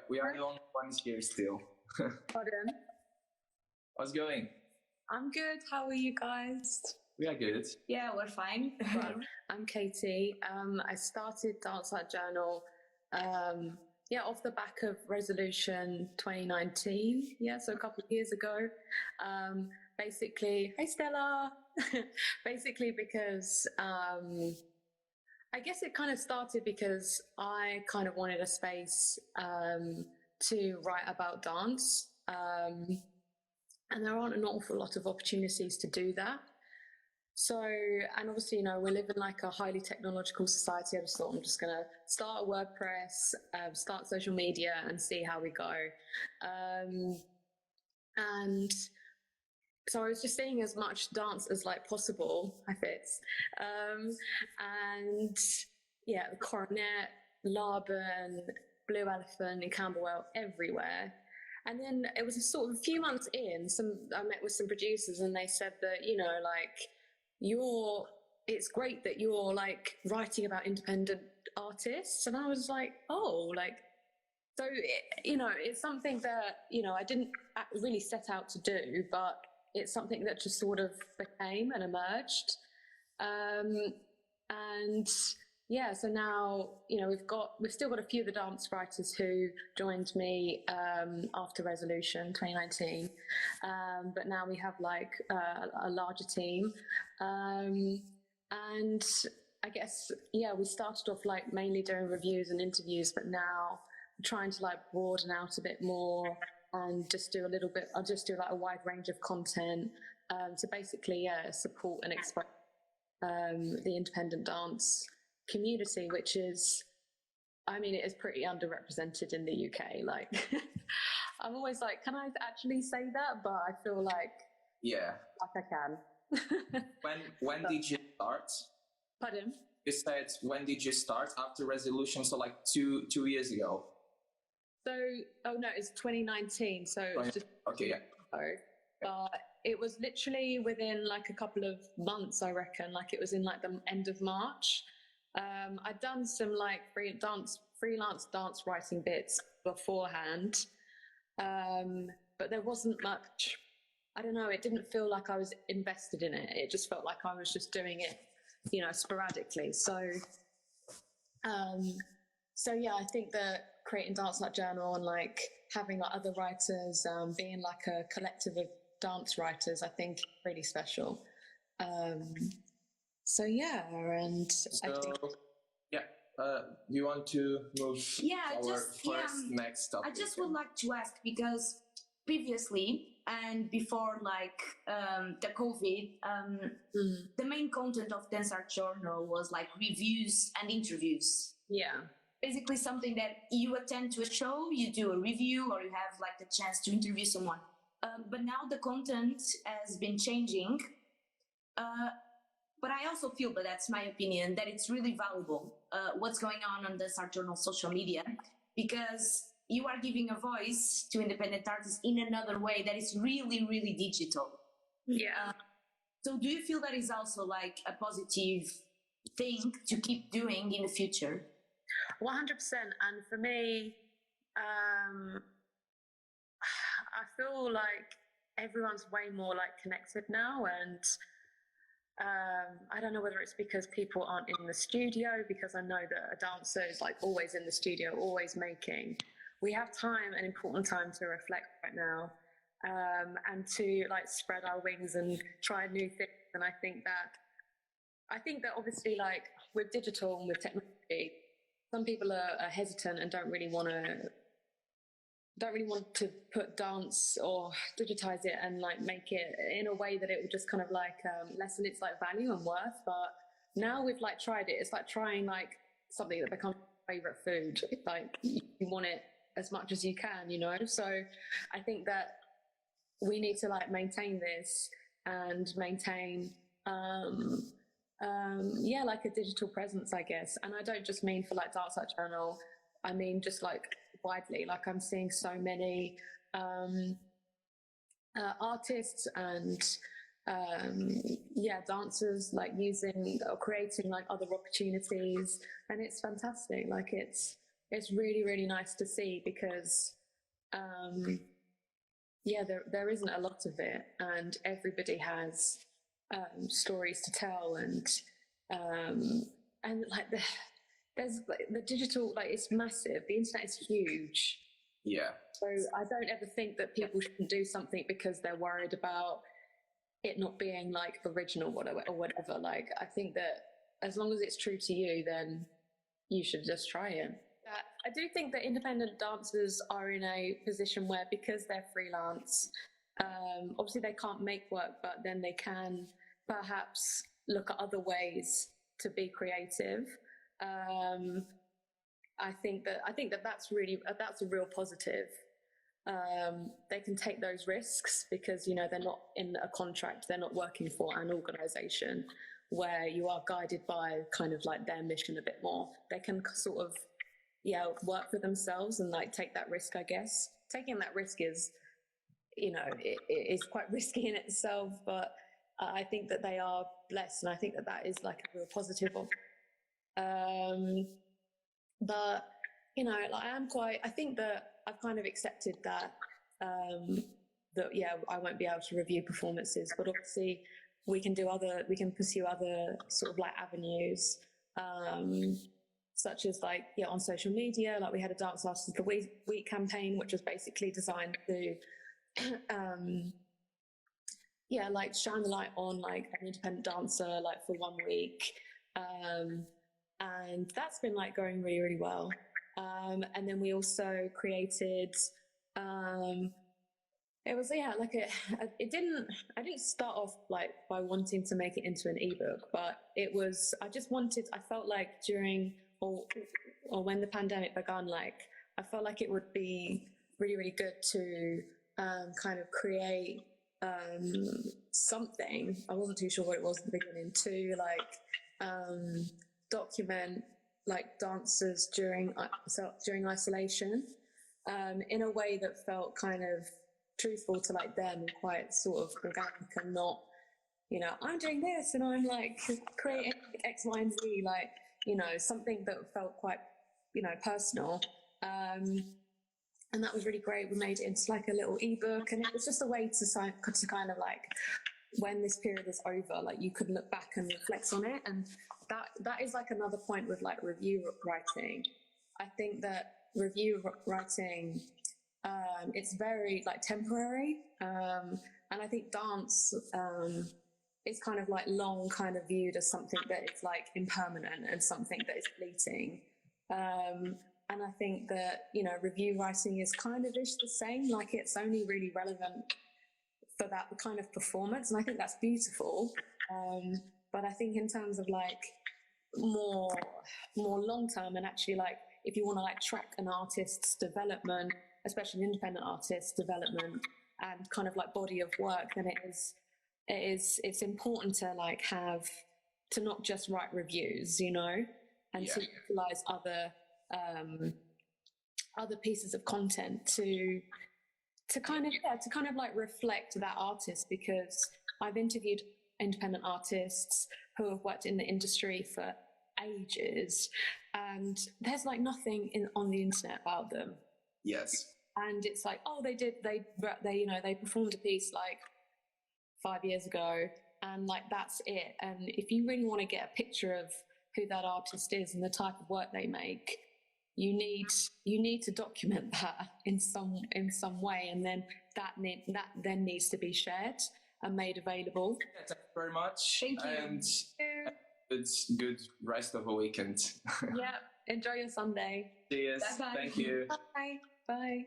we are the only ones here still. Pardon? How's it going? I'm good. How are you guys? We are good. Yeah, we're fine. I'm Katie. I started Dance Art Journal off the back of Resolution 2019. Yeah, so a couple of years ago. Basically, hey Stella. Basically because I guess it kind of started because I kind of wanted a space to write about dance. And there aren't an awful lot of opportunities to do that. So, and obviously, we live in like a highly technological society. I just thought I'm just going to start a WordPress, start social media and see how we go. And so I was just seeing as much dance as like possible, I fits. And yeah, the Coronet, Laban, Blue Elephant and Camberwell everywhere. And then it was a sort of a few months in, I met with some producers and they said that, it's great that you're like writing about independent artists. And I was like, it's something that, I didn't really set out to do, but it's something that just sort of became and emerged. So now, we've still got a few of the dance writers who joined me after Resolution 2019. But now we have like a larger team. And I guess, we started off like mainly doing reviews and interviews, but now I'm trying to like broaden out a bit more and just do I'll just do like a wide range of content to basically, support and expose the independent dance community, which is, it is pretty underrepresented in the UK. Like, I'm always like, can I actually say that? But I feel like, I can. When did you start? Pardon? You said, when did you start after Resolution? So like two years ago. So, it's 2019. So it was just okay, yeah. But it was literally within like a couple of months, I reckon. Like it was in like the end of March. I'd done some like freelance dance writing bits beforehand, but there wasn't much. I don't know. It didn't feel like I was invested in it. It just felt like I was just doing it, sporadically. So I think that creating Dance Art Journal and like having like other writers, being like a collective of dance writers, I think really special. Do you want to move next topic? I just would like to ask, because previously and before the COVID, the main content of Dance Art Journal was like reviews and interviews. Yeah. Basically something that you attend to a show, you do a review, or you have like the chance to interview someone. But now the content has been changing. But I also feel, but that's my opinion, that it's really valuable what's going on the Art Journal social media, because you are giving a voice to independent artists in another way that is really, really digital. Yeah. So do you feel that is also like a positive thing to keep doing in the future? 100%. And for me, I feel like everyone's way more like connected now, and I don't know whether it's because people aren't in the studio, because I know that a dancer is like always in the studio, always making. We have time, an important time to reflect right now, and to like spread our wings and try new things. And I think that obviously, like with digital and with technology, some people are hesitant and don't really want to put dance or digitize it and like make it in a way that it would just kind of like lessen its like value and worth. But now we've like tried it. It's like trying like something that becomes your favorite food. Like you want it as much as you can, So I think that we need to like maintain this and maintain like a digital presence, I guess. And I don't just mean for like Dance Art Journal. I mean just like widely. Like I'm seeing so many artists and dancers like using or creating like other opportunities, and it's fantastic. Like it's it's really, really nice to see because, yeah, there isn't a lot of it, and everybody has stories to tell, and like there's like, the digital, like it's massive. The internet is huge. Yeah. So I don't ever think that people shouldn't do something because they're worried about it not being like original or whatever. Like I think that as long as it's true to you, then you should just try it. I do think that independent dancers are in a position where, because they're freelance, obviously they can't make work, but then they can perhaps look at other ways to be creative. I think that that's a real positive. They can take those risks because, you know, they're not in a contract, they're not working for an organization where you are guided by kind of like their mission a bit more. They can sort of, yeah, work for themselves and like take that risk, I guess. Taking that risk is, you know, it is quite risky in itself, but I think that they are blessed, and I think that that is like a real positive of. But you know, like I think that I've kind of accepted that that yeah, I won't be able to review performances, but obviously we can pursue other sort of like avenues, such as like, yeah, on social media. Like we had a Dance Artist of the Week campaign, which was basically designed to yeah, like shine the light on like an independent dancer like for 1 week, and that's been like going really, really well. And then we also created it was, yeah, like I didn't start off like by wanting to make it into an ebook, but I felt like during or when the pandemic began, like I felt like it would be really, really good to kind of create something. I wasn't too sure what it was at the beginning, to like document like dancers during isolation in a way that felt kind of truthful to like them and quite sort of organic, and not, you know, I'm doing this and I'm like creating X, Y, and Z, like, you know, something that felt quite, you know, personal. And that was really great. We made it into like a little ebook, and it was just a way to kind of like, when this period is over, like you could look back and reflect on it. And that is like another point with like review writing. I think that review writing, it's very like temporary, and I think dance is kind of like long kind of viewed as something that is like impermanent and something that is fleeting. And I think that, you know, review writing is kind of the same, like it's only really relevant for that kind of performance, and I think that's beautiful. But I think in terms of like more long term, and actually like if you want to like track an artist's development, especially an independent artist's development and kind of like body of work, then it's important to like have to not just write reviews, you know, and to utilize other pieces of content to kind of like reflect that artist, because I've interviewed independent artists who have worked in the industry for ages, and there's like nothing on the internet about them. Yes. And it's like, oh, they you know, they performed a piece like 5 years ago, and like that's it. And if you really want to get a picture of who that artist is and the type of work they make, you need to document that in some way, and then that then needs to be shared and made available. Yeah, thank you very much. Thank you. And it's good rest of the weekend. Yeah, enjoy your Sunday. Cheers. Bye-bye. Thank you. Bye. Bye.